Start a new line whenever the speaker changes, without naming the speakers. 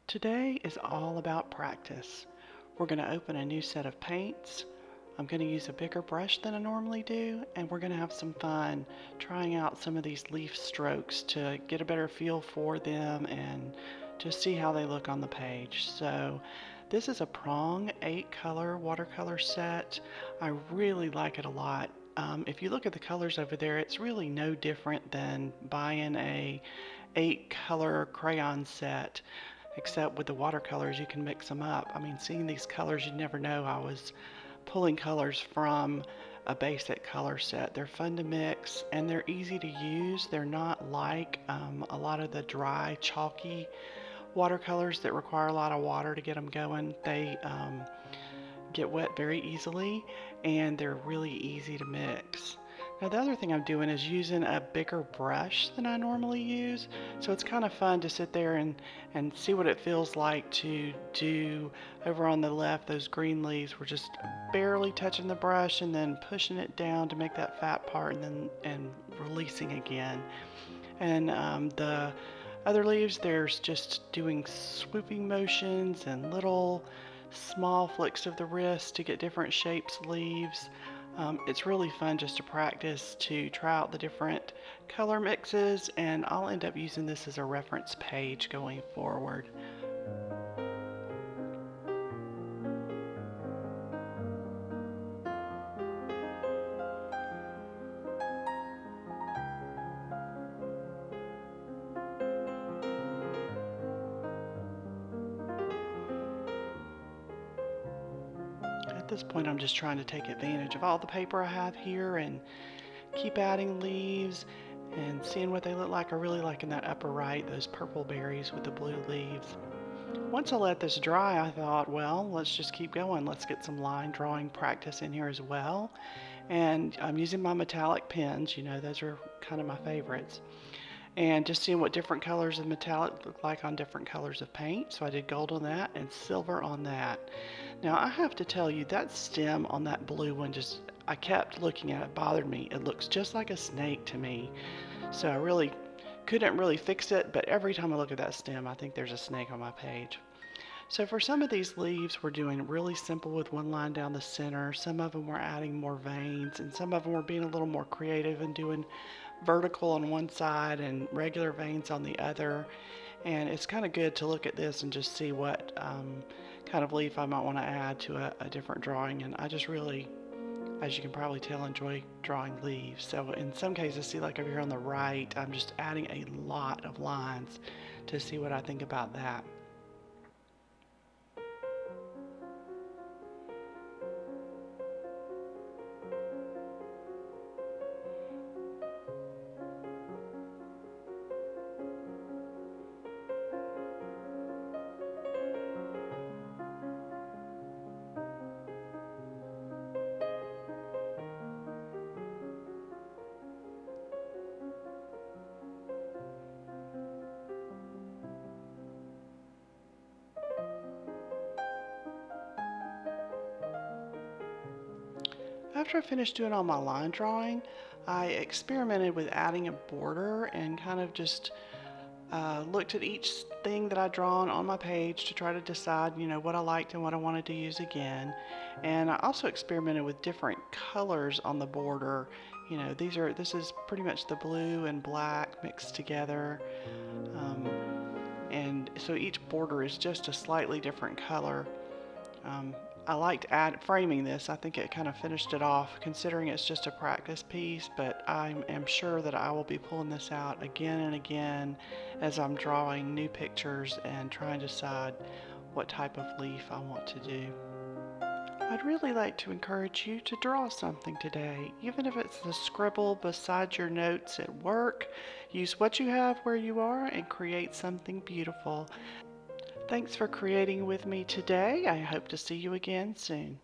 Today is all about practice. We're going to open a new set of paints. I'm going to use a bigger brush than I normally do, and we're going to have some fun trying out some of these leaf strokes to get a better feel for them and just see how they look on the page. So this is a Prang 8-color watercolor set. I really like it a lot. If you look at the colors over there, it's really no different than buying a 8-color crayon set, except with the watercolors you can mix them up. I mean, seeing these colors, you never know I was pulling colors from a basic color set. They're fun to mix and they're easy to use. They're not like a lot of the dry, chalky watercolors that require a lot of water to get them going. They get wet very easily and they're really easy to mix. Now the other thing I'm doing is using a bigger brush than I normally use, so it's kind of fun to sit there and see what it feels like to do. Over on the left, those green leaves, we're just barely touching the brush and then pushing it down to make that fat part and releasing again. And the other leaves, there's just doing swooping motions and little small flicks of the wrist to get different shapes leaves. It's really fun just to practice to try out the different color mixes, and I'll end up using this as a reference page going forward. At this point, I'm just trying to take advantage of all the paper I have here and keep adding leaves and seeing what they look like. I really like in that upper right, those purple berries with the blue leaves. Once I let this dry, I thought, well, let's just keep going. Let's get some line drawing practice in here as well. And I'm using my metallic pens. You know, those are kind of my favorites. And just seeing what different colors of metallic look like on different colors of paint. So I did gold on that and silver on that. Now I have to tell you, that stem on that blue one, just, I kept looking at it, bothered me. It looks just like a snake to me. So I really couldn't really fix it, but every time I look at that stem, I think there's a snake on my page. So for some of these leaves, we're doing really simple with one line down the center. Some of them we're adding more veins, and some of them we're being a little more creative and doing vertical on one side and regular veins on the other. And it's kind of good to look at this and just see what kind of leaf I might want to add to a different drawing. And I just really, as you can probably tell, enjoy drawing leaves. So in some cases, see, like over here on the right, I'm just adding a lot of lines to see what I think about that. After I finished doing all my line drawing, I experimented with adding a border and kind of just looked at each thing that I'd drawn on my page to try to decide, you know, what I liked and what I wanted to use again. And I also experimented with different colors on the border. You know, this is pretty much the blue and black mixed together. And so each border is just a slightly different color. I liked framing this. I think it kind of finished it off, considering it's just a practice piece, but I am sure that I will be pulling this out again and again as I'm drawing new pictures and trying to decide what type of leaf I want to do. I'd really like to encourage you to draw something today, even if it's a scribble beside your notes at work. Use what you have where you are and create something beautiful. Thanks for creating with me today. I hope to see you again soon.